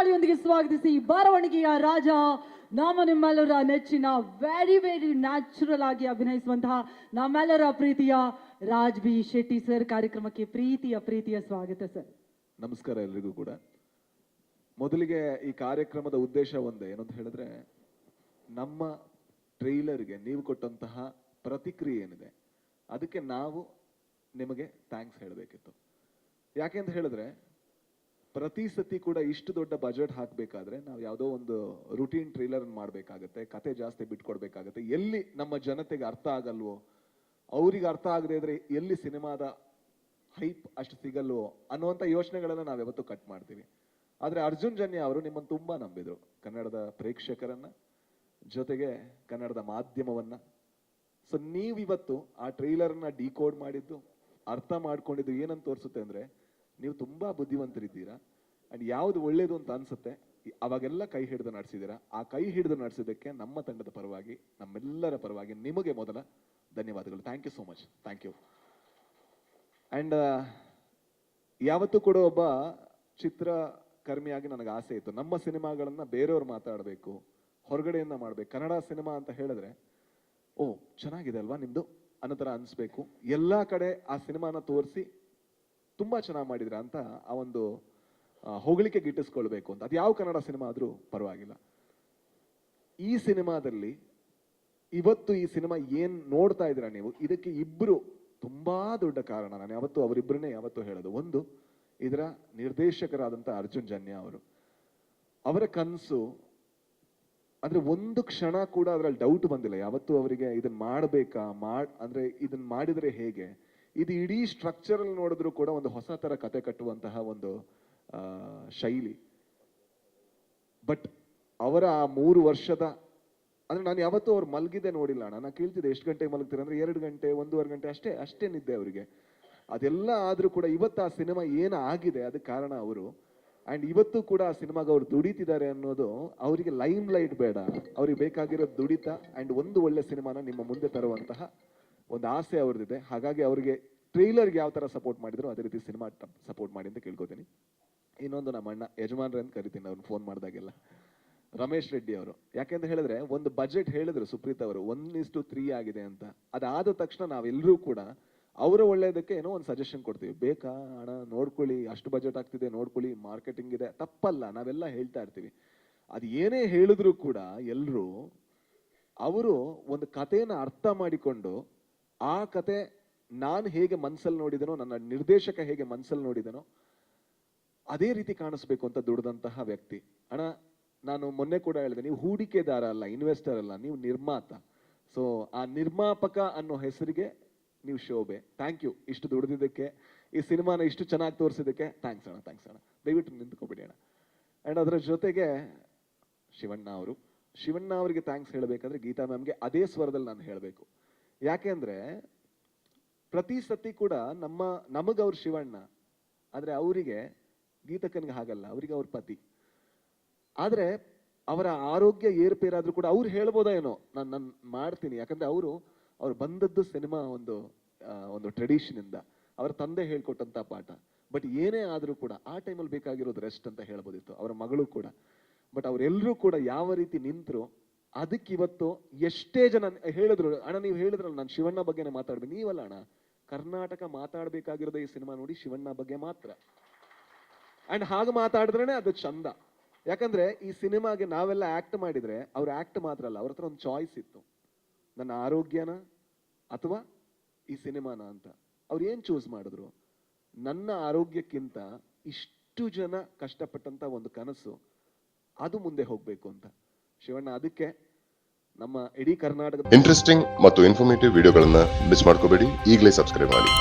ಚಪ್ಪಾಳಿಯೊಂದಿಗೆ ಸ್ವಾಗತಿಸಿ ಬರವಣಿಗೆಯ ರಾಜ ನಮ್ಮ ನಿಮ್ಮೆಲ್ಲರ ನೆಚ್ಚಿನ ವೆರಿ ವೆರಿ ನ್ಯಾಚುರಲ್ ಆಗಿ ಅಭಿನಯಿಸುವಂತಹ ನಮ್ಮೆಲ್ಲರ ಪ್ರೀತಿಯ ರಾಜ್ ಬಿ ಶೆಟ್ಟಿ ಸರ್ ಕಾರ್ಯಕ್ರಮಕ್ಕೆ ಪ್ರೀತಿಯ ಸ್ವಾಗತ ಸರ್. ನಮಸ್ಕಾರ ಎಲ್ರಿಗೂ ಕೂಡ. ಮೊದಲಿಗೆ ಈ ಕಾರ್ಯಕ್ರಮದ ಉದ್ದೇಶ ಒಂದೇ, ಏನಂತ ಹೇಳಿದ್ರೆ ನಮ್ಮ ಟ್ರೈಲರ್ಗೆ ನೀವು ಕೊಟ್ಟಂತಹ ಪ್ರತಿಕ್ರಿಯೆ ಏನಿದೆ ಅದಕ್ಕೆ ನಾವು ನಿಮಗೆ ಥ್ಯಾಂಕ್ಸ್ ಹೇಳಬೇಕಿತ್ತು. ಯಾಕೆ ಅಂತ ಹೇಳಿದ್ರೆ ಪ್ರತಿ ಸತಿ ಕೂಡ ಇಷ್ಟು ದೊಡ್ಡ ಬಜೆಟ್ ಹಾಕಬೇಕಾದ್ರೆ ನಾವು ಯಾವುದೋ ಒಂದು ರೂಟೀನ್ ಟ್ರೈಲರ್ ಮಾಡಬೇಕಾಗತ್ತೆ, ಕತೆ ಜಾಸ್ತಿ ಬಿಟ್ಕೊಡ್ಬೇಕಾಗತ್ತೆ. ಎಲ್ಲಿ ನಮ್ಮ ಜನತೆಗೆ ಅರ್ಥ ಆಗಲ್ವೋ, ಅವ್ರಿಗೆ ಅರ್ಥ ಆಗದೆ ಇದ್ರೆ ಎಲ್ಲಿ ಸಿನಿಮಾದ ಹೈಪ್ ಅಷ್ಟು ಸಿಗಲ್ವೋ ಅನ್ನುವಂಥ ಯೋಚನೆಗಳನ್ನ ನಾವು ಯಾವತ್ತೂ ಕಟ್ ಮಾಡ್ತೀವಿ. ಆದ್ರೆ ಅರ್ಜುನ್ ಜನ್ಯ ಅವರು ನಿಮ್ಮನ್ನು ತುಂಬಾ ನಂಬಿದ್ರು, ಕನ್ನಡದ ಪ್ರೇಕ್ಷಕರನ್ನ, ಜೊತೆಗೆ ಕನ್ನಡದ ಮಾಧ್ಯಮವನ್ನ. ಸೊ ನೀವಿವತ್ತು ಆ ಟ್ರೈಲರ್ನ ಡಿಕೋಡ್ ಮಾಡಿದ್ದು, ಅರ್ಥ ಮಾಡ್ಕೊಂಡಿದ್ದು ಏನಂತ ತೋರಿಸುತ್ತೆ ಅಂದ್ರೆ ನೀವು ತುಂಬಾ ಬುದ್ಧಿವಂತರಿದ್ದೀರಾ ಅಂಡ್ ಯಾವ್ದು ಒಳ್ಳೇದು ಅಂತ ಅನ್ಸುತ್ತೆ ಅವಾಗೆಲ್ಲ ಕೈ ಹಿಡಿದು ನಡೆಸಿದ್ದೀರಾ. ಆ ಕೈ ಹಿಡಿದು ನಡೆಸಿದ್ದಕ್ಕೆ ನಮ್ಮ ತಂಡದ ಪರವಾಗಿ, ನಮ್ಮೆಲ್ಲರ ಪರವಾಗಿ ನಿಮಗೆ ಮೊದಲ ಧನ್ಯವಾದಗಳು. Thank you so much. Thank you. And ಯಾವತ್ತೂ ಕೂಡ ಒಬ್ಬ ಚಿತ್ರಕರ್ಮಿಯಾಗಿ ನನಗೆ ಆಸೆ ಇತ್ತು, ನಮ್ಮ ಸಿನಿಮಾಗಳನ್ನ ಬೇರೆಯವ್ರು ಮಾತಾಡಬೇಕು, ಹೊರಗಡೆಯಿಂದ ಮಾಡ್ಬೇಕು. ಕನ್ನಡ ಸಿನಿಮಾ ಅಂತ ಹೇಳಿದ್ರೆ ಓ ಚೆನ್ನಾಗಿದೆ ಅಲ್ವಾ ನಿಮ್ದು ಅನ್ನೋ ತರ ಅನ್ಸ್ಬೇಕು. ಎಲ್ಲಾ ಕಡೆ ಆ ಸಿನಿಮಾನ ತೋರಿಸಿ ತುಂಬಾ ಚೆನ್ನಾಗಿ ಮಾಡಿದ್ರ ಅಂತ ಆ ಒಂದು ಹೊಗಳಿಕೆ ಗಿಟ್ಟಿಸ್ಕೊಳ್ಬೇಕು ಅಂತ. ಅದು ಯಾವ ಕನ್ನಡ ಸಿನಿಮಾ ಆದ್ರೂ ಪರವಾಗಿಲ್ಲ. ಈ ಸಿನಿಮಾದಲ್ಲಿ ಇವತ್ತು ಈ ಸಿನಿಮಾ ಏನ್ ನೋಡ್ತಾ ಇದ್ದೀರಾ ನೀವು, ಇದಕ್ಕೆ ಇಬ್ರು ತುಂಬಾ ದೊಡ್ಡ ಕಾರಣ. ನಾನು ಯಾವತ್ತು ಅವರಿಬ್ಬರನ್ನೇ ಯಾವತ್ತು ಹೇಳೋದು. ಒಂದು, ಇದರ ನಿರ್ದೇಶಕರಾದಂತ ಅರ್ಜುನ್ ಜನ್ಯ ಅವರು, ಅವರ ಕನಸು ಅಂದ್ರೆ ಒಂದು ಕ್ಷಣ ಕೂಡ ಅದ್ರಲ್ಲಿ ಡೌಟ್ ಬಂದಿಲ್ಲ ಯಾವತ್ತು ಅವರಿಗೆ ಇದನ್ನ ಮಾಡ್ಬೇಕಾ, ಅಂದ್ರೆ ಇದನ್ನ ಮಾಡಿದ್ರೆ ಹೇಗೆ. ಇದು ಇಡೀ ಸ್ಟ್ರಕ್ಚರ್ ಅಲ್ಲಿ ನೋಡಿದ್ರು ಕೂಡ ಒಂದು ಹೊಸ ತರ ಕತೆ ಕಟ್ಟುವಂತಹ ಒಂದು ಶೈಲಿ. ಬಟ್ ಅವರ ಆ 3 ವರ್ಷದ, ಅಂದ್ರೆ ನಾನು ಯಾವತ್ತೂ ಅವ್ರು ಮಲಗಿದ್ದೆ ನೋಡಿಲ್ಲ ಅಣ್ಣ. ನಾನು ಕೇಳ್ತಿದ್ದೆ ಎಷ್ಟು ಗಂಟೆಗೆ ಮಲಗ್ತೀರ ಅಂದ್ರೆ 2 ಗಂಟೆ 1.5 ಗಂಟೆ ಅಷ್ಟೇ ನಿದ್ದೆ ಅವರಿಗೆ. ಅದೆಲ್ಲ ಆದ್ರೂ ಕೂಡ ಇವತ್ತು ಆ ಸಿನಿಮಾ ಏನ ಆಗಿದೆ ಅದಕ್ಕೆ ಕಾರಣ ಅವರು. ಅಂಡ್ ಇವತ್ತು ಕೂಡ ಆ ಸಿನಿಮಾಗ ಅವ್ರು ದುಡಿತಿದ್ದಾರೆ ಅನ್ನೋದು, ಅವರಿಗೆ ಲೈಮ್ ಲೈಟ್ ಬೇಡ, ಅವ್ರಿಗೆ ಬೇಕಾಗಿರೋದು ದುಡಿತ ಅಂಡ್ ಒಂದು ಒಳ್ಳೆ ಸಿನಿಮಾನ ನಿಮ್ಮ ಮುಂದೆ ತರುವಂತಹ ಒಂದು ಆಸೆ ಅವ್ರದ್ದಿದೆ. ಹಾಗಾಗಿ ಅವ್ರಿಗೆ ಟ್ರೈಲರ್ಗೆ ಯಾವ ತರ ಸಪೋರ್ಟ್ ಮಾಡಿದ್ರು ಅದೇ ರೀತಿ ಸಿನಿಮಾ ಸಪೋರ್ಟ್ ಮಾಡಿ ಅಂತ ಕೇಳ್ಕೊತೀನಿ. ಇನ್ನೊಂದು ನಮ್ಮ ಅಣ್ಣ ಯಜಮಾನ್ರೆ ಅಂತ ಕರಿತೀನಿ ಅವ್ರನ್ನ ಫೋನ್ ಮಾಡಿದಾಗೆಲ್ಲ, ರಮೇಶ್ ರೆಡ್ಡಿ ಅವರು. ಯಾಕೆಂತ ಹೇಳಿದ್ರೆ ಒಂದು ಬಜೆಟ್ ಹೇಳಿದ್ರು ಸುಪ್ರೀತ್ ಅವರು 1:3 ಆಗಿದೆ ಅಂತ. ಅದಾದ ತಕ್ಷಣ ನಾವೆಲ್ಲರೂ ಕೂಡ ಅವರ ಒಳ್ಳೇದಕ್ಕೆ ಏನೋ ಒಂದು ಸಜೆಷನ್ ಕೊಡ್ತೀವಿ. ಬೇಕಾ ಹಣ ನೋಡ್ಕೊಳ್ಳಿ, ಅಷ್ಟು ಬಜೆಟ್ ಆಗ್ತಿದೆ ನೋಡ್ಕೊಳ್ಳಿ, ಮಾರ್ಕೆಟಿಂಗ್ ಇದೆ, ತಪ್ಪಲ್ಲ, ನಾವೆಲ್ಲ ಹೇಳ್ತಾ ಇರ್ತೀವಿ. ಅದು ಏನೇ ಹೇಳಿದ್ರು ಕೂಡ ಎಲ್ರು ಅವರು ಒಂದು ಕಥೆನ ಅರ್ಥ ಮಾಡಿಕೊಂಡು ಆ ಕತೆ ನಾನು ಹೇಗೆ ಮನ್ಸಲ್ಲಿ ನೋಡಿದನೋ, ನನ್ನ ನಿರ್ದೇಶಕ ಹೇಗೆ ಮನ್ಸಲ್ಲಿ ನೋಡಿದನೋ ಅದೇ ರೀತಿ ಕಾಣಿಸ್ಬೇಕು ಅಂತ ದುಡ್ದಂತಹ ವ್ಯಕ್ತಿ. ಅಣ್ಣ ನಾನು ಮೊನ್ನೆ ಕೂಡ ಹೇಳಿದೆ, ನೀವು ಹೂಡಿಕೆದಾರ ಅಲ್ಲ, ಇನ್ವೆಸ್ಟರ್ ಅಲ್ಲ, ನೀವು ನಿರ್ಮಾತ. ಸೊ ಆ ನಿರ್ಮಾಪಕ ಅನ್ನೋ ಹೆಸರಿಗೆ ನೀವು ಶೋಭೆ. ಥ್ಯಾಂಕ್ ಯು ಇಷ್ಟು ದುಡ್ದಿದ್ದಕ್ಕೆ, ಈ ಸಿನಿಮಾನ ಇಷ್ಟು ಚೆನ್ನಾಗಿ ತೋರಿಸಿದ್ದಕ್ಕೆ ಥ್ಯಾಂಕ್ಸ್ ಅಣ್ಣ. ದಯವಿಟ್ಟು ನಿಂತ್ಕೊಬಿಡಿ ಅಣ್ಣ. ಅಂಡ್ ಅದರ ಜೊತೆಗೆ ಶಿವಣ್ಣ ಅವರಿಗೆ ಥ್ಯಾಂಕ್ಸ್ ಹೇಳಬೇಕಾದ್ರೆ ಗೀತಾ ಮ್ಯಾಮ್ಗೆ ಅದೇ ಸ್ವರದಲ್ಲಿ ನಾನು ಹೇಳಬೇಕು. ಯಾಕೆ ಅಂದ್ರೆ ಪ್ರತಿ ಸತಿ ಕೂಡ ನಮಗವ್ರು ಶಿವಣ್ಣ, ಆದ್ರೆ ಅವರಿಗೆ ಗೀತಕ್ಕನಿಗೆ ಹಾಗಲ್ಲ, ಅವರಿಗೆ ಅವ್ರ ಪತಿ. ಆದ್ರೆ ಅವರ ಆರೋಗ್ಯ ಏರ್ಪೇರಾದ್ರೂ ಕೂಡ ಅವ್ರು ಹೇಳ್ಬೋದಾ ಏನೋ ನಾನು ಮಾಡ್ತೀನಿ. ಯಾಕಂದ್ರೆ ಅವ್ರು ಬಂದದ್ದು ಸಿನಿಮಾ ಒಂದು ಟ್ರೆಡಿಷನ್ ಇಂದ, ಅವರ ತಂದೆ ಹೇಳ್ಕೊಟ್ಟಂತ ಪಾಠ. ಬಟ್ ಏನೇ ಆದ್ರೂ ಕೂಡ ಆ ಟೈಮಲ್ಲಿ ಬೇಕಾಗಿರೋದು ರೆಸ್ಟ್ ಅಂತ ಹೇಳ್ಬೋದಿತ್ತು, ಅವರ ಮಗಳು ಕೂಡ. ಬಟ್ ಅವರೆಲ್ಲರೂ ಕೂಡ ಯಾವ ರೀತಿ ನಿಂತರು ಅದಕ್ಕೆ ಇವತ್ತು ಎಷ್ಟೇ ಜನ ಹೇಳಿದ್ರು, ಅಣ್ಣ ನೀವು ಹೇಳಿದ್ರಲ್ಲ ನಾನು ಶಿವಣ್ಣ ಬಗ್ಗೆನೇ ಮಾತಾಡ್ಬೇಕು. ನೀವಲ್ಲ ಅಣ್ಣ, ಕರ್ನಾಟಕ ಮಾತಾಡ್ಬೇಕಾಗಿರೋದು ಈ ಸಿನಿಮಾ ನೋಡಿ ಶಿವಣ್ಣ ಬಗ್ಗೆ ಮಾತ್ರ. ಅಂಡ್ ಹಾಗೆ ಮಾತಾಡಿದ್ರೇನೆ ಅದು ಚಂದ. ಯಾಕಂದ್ರೆ ಈ ಸಿನಿಮಾಗೆ ನಾವೆಲ್ಲ ಆಕ್ಟ್ ಮಾಡಿದ್ರೆ ಅವ್ರ ಆಕ್ಟ್ ಮಾತ್ರ ಅಲ್ಲ, ಅವ್ರ ಹತ್ರ ಒಂದು ಚಾಯ್ಸ್ ಇತ್ತು, ನನ್ನ ಆರೋಗ್ಯನ ಅಥವಾ ಈ ಸಿನಿಮಾನ ಅಂತ. ಅವ್ರು ಏನ್ ಚೂಸ್ ಮಾಡಿದ್ರು, ನನ್ನ ಆರೋಗ್ಯಕ್ಕಿಂತ ಇಷ್ಟು ಜನ ಕಷ್ಟಪಟ್ಟಂತ ಒಂದು ಕನಸು ಅದು ಮುಂದೆ ಹೋಗ್ಬೇಕು ಅಂತ. ಶಿವಣ್ಣ ಅದಕ್ಕೆ ನಮ್ಮ ಇಡೀ ಕರ್ನಾಟಕ ಇಂಟ್ರೆಸ್ಟಿಂಗ್ ಮತ್ತು ಇನ್ಫಾರ್ಮೇಟಿವ್ ವಿಡಿಯೋಗಳನ್ನ ಮಿಸ್ ಮಾಡ್ಕೋಬೇಡಿ. ಈಗಲೇ ಸಬ್ಸ್ಕ್ರೈಬ್ ಮಾಡಿ.